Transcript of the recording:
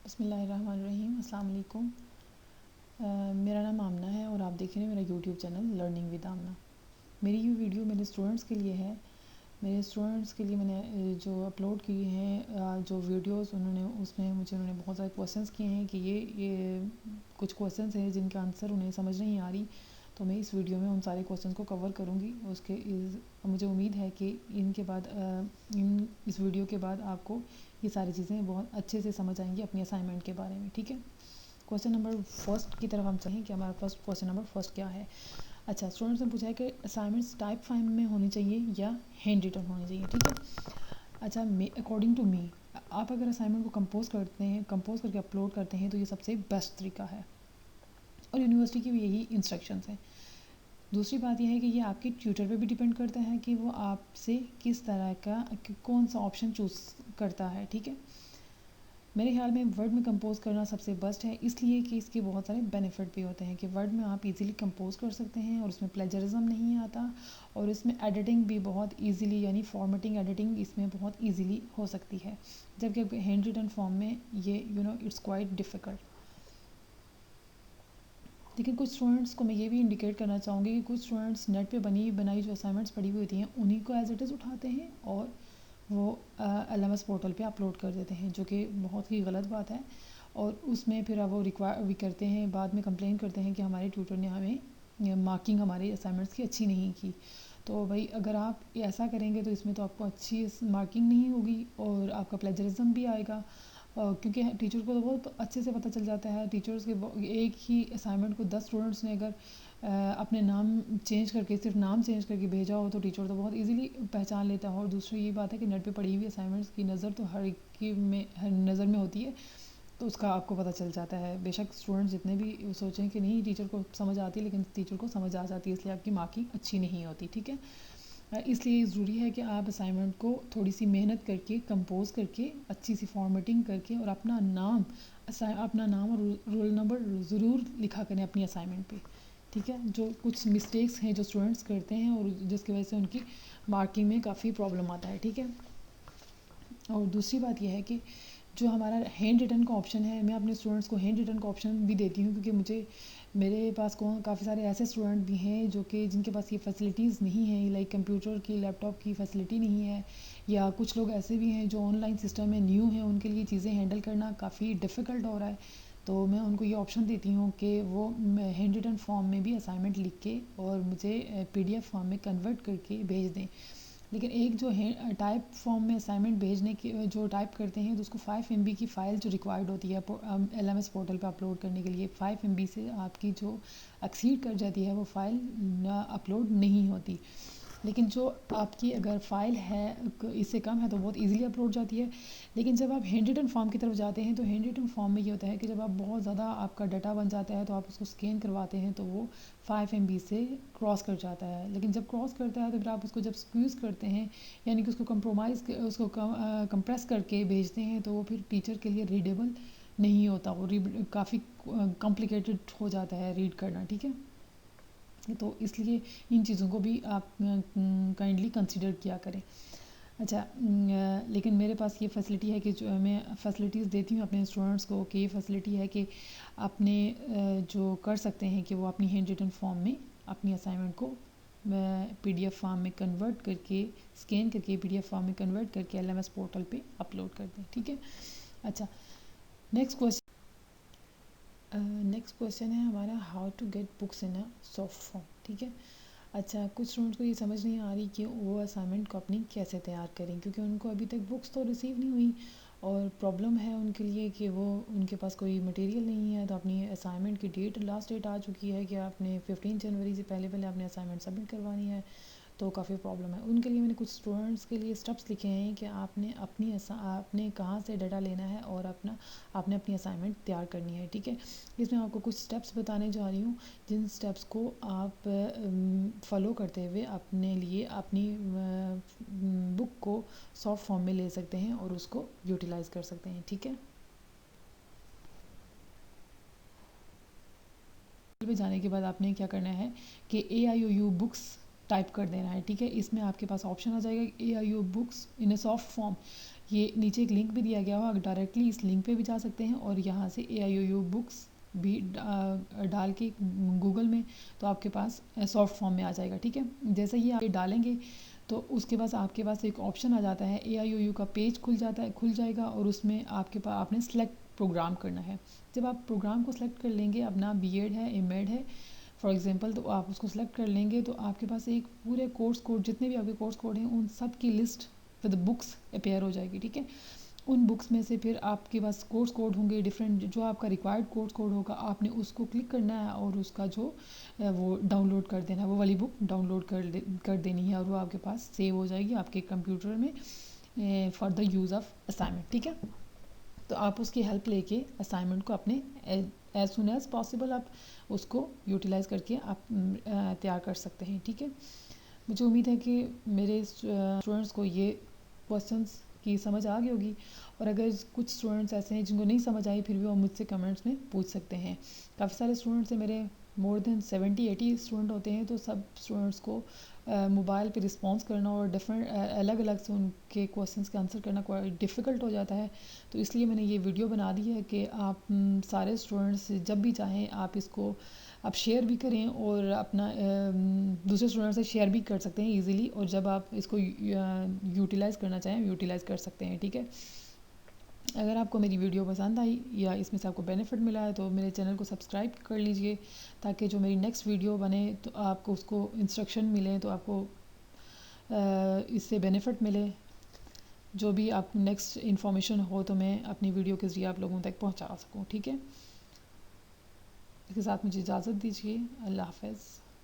बिस्मिल्लाहिर्रहमानिर्रहीम। अस्सलाम वालेकुम। मेरा नाम आमना है और आप देख रहे हैं मेरा यूट्यूब चैनल लर्निंग विद आमना। मेरी ये वीडियो मेरे स्टूडेंट्स के लिए है। मेरे स्टूडेंट्स के लिए मैंने जो अपलोड किए हैं जो वीडियोस उन्होंने उसमें मुझे उन्होंने बहुत सारे क्वेश्चंस किए हैं कि ये कुछ क्वेश्चंस हैं जिनका आंसर उन्हें समझ नहीं आ रही। तो मैं इस वीडियो में उन सारे क्वेश्चंस को कवर करूँगी। मुझे उम्मीद है कि इनके बाद इस वीडियो के बाद आपको ये सारी चीज़ें बहुत अच्छे से समझ आएंगी अपनी असाइनमेंट के बारे में। ठीक है, क्वेश्चन नंबर फर्स्ट की तरफ हम चाहें कि हमारा फर्स्ट क्वेश्चन नंबर फर्स्ट क्या है। अच्छा, स्टूडेंट्स ने पूछा है कि असाइनमेंट्स टाइप फाइल में होनी चाहिए या हैंड रिटन होनी चाहिए। ठीक है, अच्छा, अकॉर्डिंग टू मी आप अगर असाइनमेंट को कंपोज करके अपलोड करते हैं तो ये सबसे बेस्ट तरीका है और यूनिवर्सिटी की भी यही इंस्ट्रक्शंस हैं। दूसरी बात यह है कि ये आपके ट्यूटर पे भी डिपेंड करता है कि वो आपसे किस तरह का कौन सा ऑप्शन चूज़ करता है। ठीक है, मेरे ख्याल में वर्ड में कंपोज करना सबसे बेस्ट है, इसलिए कि इसके बहुत सारे बेनिफिट भी होते हैं कि वर्ड में आप इजीली कंपोज कर सकते हैं और उसमें प्लेजरिज्म नहीं आता और इसमें एडिटिंग भी बहुत इजीली यानी फॉर्मेटिंग एडिटिंग इसमें बहुत इजीली हो सकती है, जबकि हैंड रिटन फॉर्म में ये इट्स क्वाइट डिफ़िकल्ट। लेकिन कुछ स्टूडेंट्स को मैं ये भी इंडिकेट करना चाहूँगी कि कुछ स्टूडेंट्स नेट पे बनाई जो असाइनमेंट्स पड़ी हुई होती हैं उन्हीं को एज इट इज़ उठाते हैं और वो LMS पोर्टल पे अपलोड कर देते हैं, जो कि बहुत ही गलत बात है। और उसमें फिर अब वो रिक्वायर भी करते हैं, बाद में कंप्लेन करते हैं कि हमारे ट्यूटर ने हमें मार्किंग हमारे असाइनमेंट्स की अच्छी नहीं की। तो भाई अगर आप ऐसा करेंगे तो इसमें तो आपको अच्छी मार्किंग नहीं होगी और आपका प्लेजरिज्म भी आएगा। क्योंकि टीचर को तो बहुत अच्छे से पता चल जाता है। टीचर्स के एक ही असाइनमेंट को 10 स्टूडेंट्स ने अगर अपने नाम चेंज करके सिर्फ नाम चेंज करके भेजा हो तो टीचर तो बहुत इजीली पहचान लेता है। और दूसरी ये बात है कि नेट पे पड़ी हुई असाइनमेंट्स की नज़र तो हर नज़र में होती है, तो उसका आपको पता चल जाता है। बेशक स्टूडेंट्स जितने भी सोचें कि नहीं टीचर को समझ आती है, लेकिन टीचर को समझ आ जाती है, इसलिए आपकी मार्किंग अच्छी नहीं होती। ठीक है, इसलिए ज़रूरी है कि आप असाइनमेंट को थोड़ी सी मेहनत करके कंपोज करके अच्छी सी फॉर्मेटिंग करके और अपना नाम और रोल नंबर ज़रूर लिखा करें अपनी असाइनमेंट पे। ठीक है, जो कुछ मिस्टेक्स हैं जो स्टूडेंट्स करते हैं और जिसकी वजह से उनकी मार्किंग में काफ़ी प्रॉब्लम आता है। ठीक है, और दूसरी बात यह है कि जो हमारा हैंड रिटन का ऑप्शन है, मैं अपने स्टूडेंट्स को हैंड रिटन का ऑप्शन भी देती हूँ, क्योंकि मेरे पास काफ़ी सारे ऐसे स्टूडेंट भी हैं जो कि जिनके पास ये फैसिलिटीज़ नहीं है, लाइक कंप्यूटर की लैपटॉप की फैसिलिटी नहीं है, या कुछ लोग ऐसे भी हैं जो ऑनलाइन सिस्टम में न्यू हैं, उनके लिए चीज़ें हैंडल करना काफ़ी डिफ़िकल्ट हो रहा है। तो मैं उनको ये ऑप्शन देती हूँ कि वो हैंड रिटन फॉर्म में भी असाइनमेंट लिख के और मुझे PDF फॉर्म में कन्वर्ट करके भेज दें। लेकिन एक जो है टाइप फॉर्म में असाइनमेंट भेजने की जो टाइप करते हैं तो उसको 5 MB की फ़ाइल जो रिक्वायर्ड होती है LMS पोर्टल पे अपलोड करने के लिए, 5 MB से आपकी जो एक्सीड कर जाती है वो फ़ाइल अपलोड नहीं होती। लेकिन जो आपकी अगर फ़ाइल है इससे कम है तो बहुत इजीली अपलोड जाती है। लेकिन जब आप हैंड रिटन फॉर्म की तरफ जाते हैं तो हैंड रिटन फॉर्म में ये होता है कि जब आप बहुत ज़्यादा आपका डाटा बन जाता है तो आप उसको स्कैन करवाते हैं तो वो 5 MB से क्रॉस कर जाता है। लेकिन जब क्रॉस करता है तो फिर आप उसको जब स्क्वीज़ करते हैं, यानी कि उसको कंप्रेस करके भेजते हैं, तो वो फिर टीचर के लिए रीडेबल नहीं होता, वो काफ़ी कॉम्प्लिकेटेड हो जाता है रीड करना। ठीक है, तो इसलिए इन चीज़ों को भी आप काइंडली कंसिडर किया करें। अच्छा, लेकिन मेरे पास ये फैसिलिटी है कि जो मैं फैसिलिटीज़ देती हूँ अपने स्टूडेंट्स को कि ये फैसिलिटी है कि अपने जो कर सकते हैं कि वो अपनी हैंड रिटन फॉर्म में अपनी असाइनमेंट को PDF फॉर्म में कन्वर्ट करके स्कैन करके PDF फॉर्म में कन्वर्ट करके LMS पोर्टल पे अपलोड कर दें। ठीक है, अच्छा, नेक्स्ट क्वेश्चन है हमारा, how to get books in a soft form. ठीक है, अच्छा, कुछ स्टूडेंट्स को ये समझ नहीं आ रही कि वो असाइनमेंट को अपनी कैसे तैयार करें, क्योंकि उनको अभी तक बुक्स तो रिसीव नहीं हुई और प्रॉब्लम है उनके लिए कि वो उनके पास कोई मटेरियल नहीं है। तो अपनी असाइनमेंट की लास्ट डेट आ चुकी है कि आपने 15 जनवरी से पहले पहले अपने असाइनमेंट सबमिट करवानी है, तो काफ़ी प्रॉब्लम है उनके लिए। मैंने कुछ स्टूडेंट्स के लिए स्टेप्स लिखे हैं कि आपने कहाँ से डाटा लेना है और आपने अपनी असाइनमेंट तैयार करनी है। ठीक है, इसमें आपको कुछ स्टेप्स बताने जा रही हूँ, जिन स्टेप्स को आप फॉलो करते हुए अपने लिए अपनी बुक को सॉफ्ट फॉर्म में ले सकते हैं और उसको यूटिलाइज़ कर सकते हैं। ठीक है, पे जाने के बाद आपने क्या करना है कि AIOU बुक्स टाइप कर देना है। ठीक है, इसमें आपके पास ऑप्शन आ जाएगा AIOU बुक्स इन ए सॉफ्ट फॉर्म। ये नीचे एक लिंक भी दिया गया हो, आप डायरेक्टली इस लिंक पे भी जा सकते हैं और यहाँ से AIOU बुक्स भी डाल के गूगल में, तो आपके पास सॉफ्ट फॉर्म में आ जाएगा। ठीक है, जैसे ही आप ये डालेंगे तो उसके पास आपके पास एक ऑप्शन आ जाता है, AIOU का पेज खुल जाएगा और उसमें आपके पास आपने सेलेक्ट प्रोग्राम करना है। जब आप प्रोग्राम को सेलेक्ट कर लेंगे, अपना B.Ed है, M.Ed है फॉर एग्जांपल, तो आप उसको सेलेक्ट कर लेंगे तो आपके पास एक पूरे कोर्स कोड, जितने भी आपके कोर्स कोड हैं उन सब की लिस्ट विद बुक्स अपेयर हो जाएगी। ठीक है, उन बुक्स में से फिर आपके पास कोर्स कोड होंगे डिफरेंट, जो आपका रिक्वायर्ड कोर्स कोड होगा आपने उसको क्लिक करना है और उसका जो वो डाउनलोड कर देना है, वो वाली बुक डाउनलोड कर देनी है और वो आपके पास सेव हो जाएगी आपके कंप्यूटर में for the use of assignment. ठीक है, तो आप उसकी हेल्प लेके असाइनमेंट को अपने एज सुन एज़ पॉसिबल आप उसको यूटिलाइज़ करके आप तैयार कर सकते हैं। ठीक है, मुझे उम्मीद है कि मेरे स्टूडेंट्स को ये क्वेश्चंस की समझ आ गई होगी, और अगर कुछ स्टूडेंट्स ऐसे हैं जिनको नहीं समझ आई फिर भी वो मुझसे कमेंट्स में पूछ सकते हैं। काफ़ी सारे स्टूडेंट्स हैं मेरे, मोर देन 70-80 स्टूडेंट होते हैं, तो सब स्टूडेंट्स को मोबाइल पे रिस्पॉन्स करना और डिफरेंट अलग अलग से उनके क्वेश्चंस का आंसर करना क्वाइट डिफ़िकल्ट हो जाता है। तो इसलिए मैंने ये वीडियो बना दी है कि आप सारे स्टूडेंट्स जब भी चाहें आप इसको आप शेयर भी करें और अपना दूसरे स्टूडेंट से शेयर भी कर सकते हैं इजीली, और जब आप इसको यूटिलाइज़ करना चाहें यूटिलाइज़ कर सकते हैं। ठीक है, अगर आपको मेरी वीडियो पसंद आई या इसमें से आपको बेनिफिट मिला है तो मेरे चैनल को सब्सक्राइब कर लीजिए, ताकि जो मेरी नेक्स्ट वीडियो बने तो आपको उसको इंस्ट्रक्शन मिले, तो आपको इससे बेनिफिट मिले। जो भी आप नेक्स्ट इन्फॉर्मेशन हो तो मैं अपनी वीडियो के ज़रिए आप लोगों तक पहुंचा सकूं। ठीक है, इसके साथ मुझे इजाज़त दीजिए। अल्लाह हाफ़िज़।